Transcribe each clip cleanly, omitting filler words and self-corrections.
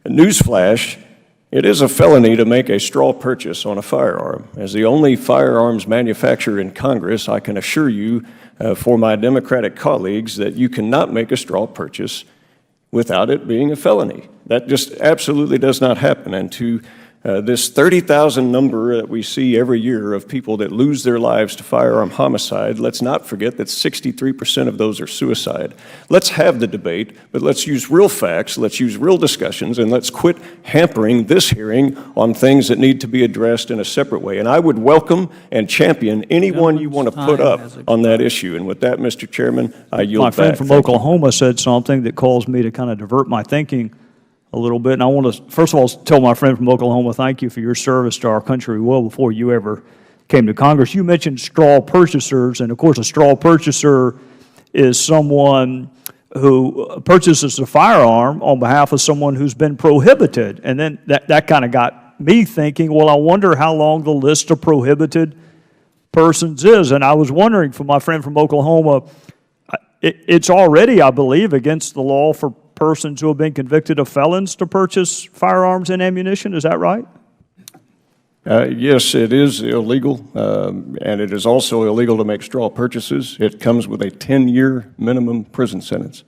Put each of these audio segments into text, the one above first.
Newsflash, it is a felony to make a straw purchase on a firearm. As the only firearms manufacturer in Congress, I can assure you for my Democratic colleagues that you cannot make a straw purchase without it being a felony. That just absolutely does not happen. And to this 30,000 number that we see every year of people that lose their lives to firearm homicide, let's not forget that 63% of those are suicide. Let's have the debate, but let's use real facts, let's use real discussions, and let's quit hampering this hearing on things that need to be addressed in a separate way. And I would welcome and champion anyone you want to put up on that issue. And with that, Mr. Chairman, I yield back. My friend from Oklahoma said something that caused me to kind of divert my thinking a little bit, and I want to, first of all, tell my friend from Oklahoma, thank you for your service to our country well before you ever came to Congress. You mentioned straw purchasers, and of course a straw purchaser is someone who purchases a firearm on behalf of someone who's been prohibited. And then that kind of got me thinking, well, I wonder how long the list of prohibited persons is. And I was wondering, for my friend from Oklahoma, it's already, I believe, against the law for persons who have been convicted of felons to purchase firearms and ammunition. Is that right? Yes, it is illegal, and it is also illegal to make straw purchases. It comes with a 10-year minimum prison sentence.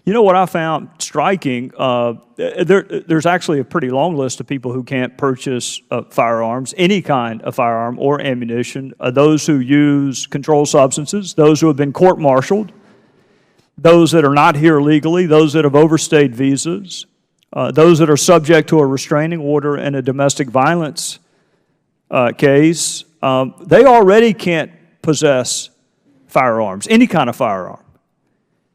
You know what I found striking? There's actually a pretty long list of people who can't purchase firearms, any kind of firearm or ammunition. Those who use controlled substances, those who have been court-martialed, those that are not here legally, those that have overstayed visas, those that are subject to a restraining order in a domestic violence case, they already can't possess firearms, any kind of firearm.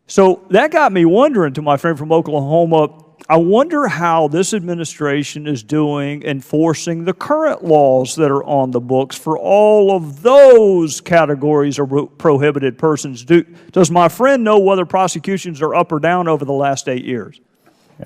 So that got me wondering, to my friend from Oklahoma, I wonder how this administration is doing enforcing the current laws that are on the books for all of those categories of prohibited persons. Does my friend know whether prosecutions are up or down over the last 8 years?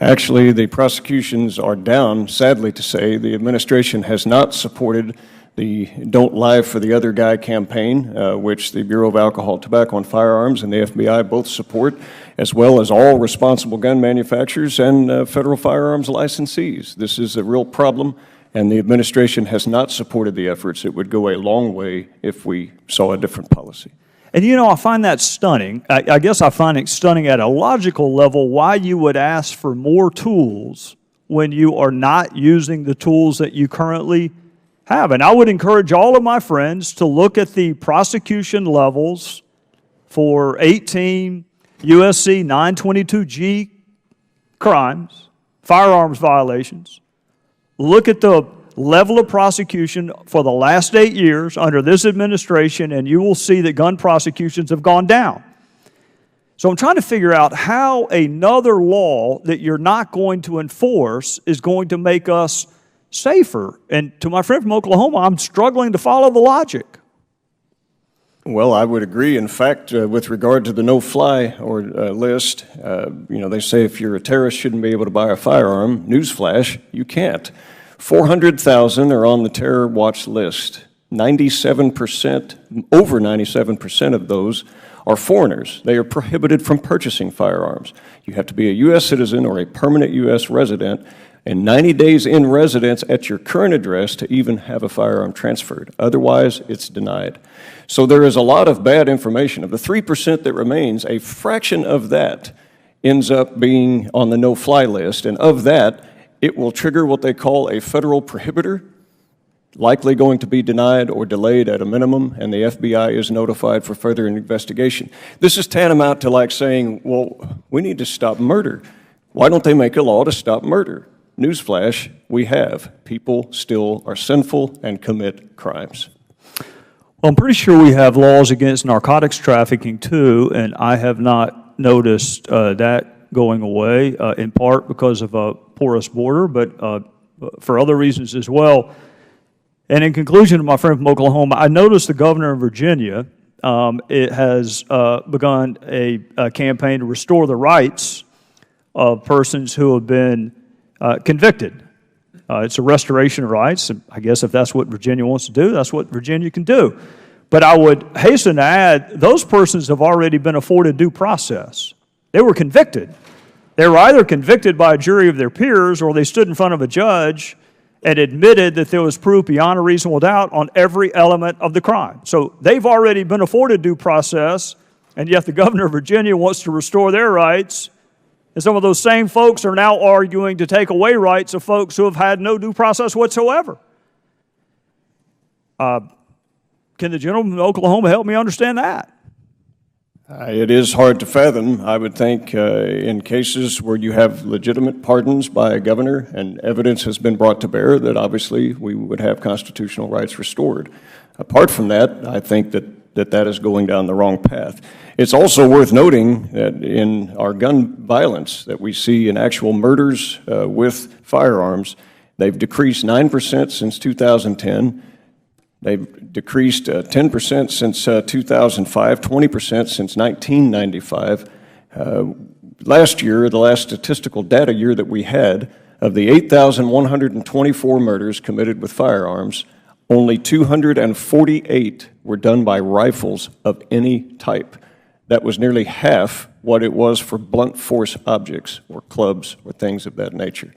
Actually, the prosecutions are down, sadly to say. The administration has not supported the Don't Lie for the Other Guy campaign, which the Bureau of Alcohol, Tobacco, and Firearms and the FBI both support, as well as all responsible gun manufacturers and federal firearms licensees. This is a real problem, and the administration has not supported the efforts. It would go a long way if we saw a different policy. And you know, I find that stunning. I guess I find it stunning at a logical level why you would ask for more tools when you are not using the tools that you currently have. And I would encourage all of my friends to look at the prosecution levels for 18 USC 922G crimes, firearms violations. Look at the level of prosecution for the last 8 years under this administration, and you will see that gun prosecutions have gone down. So I'm trying to figure out how another law that you're not going to enforce is going to make us safer. And to my friend from Oklahoma, I'm struggling to follow the logic. Well, I would agree. In fact, with regard to the no-fly or list, they say if you're a terrorist, shouldn't be able to buy a firearm. Newsflash, you can't. 400,000 are on the terror watch list. 97%, over 97% of those are foreigners. They are prohibited from purchasing firearms. You have to be a U.S. citizen or a permanent U.S. resident and 90 days in residence at your current address to even have a firearm transferred. Otherwise, it's denied. So there is a lot of bad information. Of the 3% that remains, a fraction of that ends up being on the no-fly list, and of that, it will trigger what they call a federal prohibitor, likely going to be denied or delayed at a minimum, and the FBI is notified for further investigation. This is tantamount to like saying, well, we need to stop murder. Why don't they make a law to stop murder? Newsflash, we have. People still are sinful and commit crimes. Well, I'm pretty sure we have laws against narcotics trafficking too, and I have not noticed that going away, in part because of a porous border, but for other reasons as well. And in conclusion, to my friend from Oklahoma, I noticed the governor of Virginia it has begun a campaign to restore the rights of persons who have been convicted. It's a restoration of rights, and I guess if that's what Virginia wants to do, that's what Virginia can do. But I would hasten to add, those persons have already been afforded due process. They were convicted They were either convicted by a jury of their peers or they stood in front of a judge and admitted that there was proof beyond a reasonable doubt on every element of the crime. So they've already been afforded due process, and yet the governor of Virginia wants to restore their rights. And some of those same folks are now arguing to take away rights of folks who have had no due process whatsoever. Can the gentleman in Oklahoma help me understand that? It is hard to fathom, I would think, in cases where you have legitimate pardons by a governor and evidence has been brought to bear that obviously we would have constitutional rights restored. Apart from that, I think that is going down the wrong path. It's also worth noting that in our gun violence that we see in actual murders with firearms, they've decreased 9% since 2010. They've decreased 10% since 2005, 20% since 1995. Last year, the last statistical data year that we had, of the 8,124 murders committed with firearms, only 248 were done by rifles of any type. That was nearly half what it was for blunt force objects or clubs or things of that nature.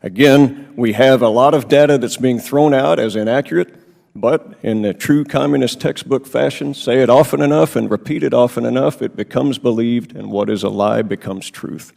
Again, we have a lot of data that's being thrown out as inaccurate, but in the true communist textbook fashion, say it often enough and repeat it often enough, it becomes believed, and what is a lie becomes truth.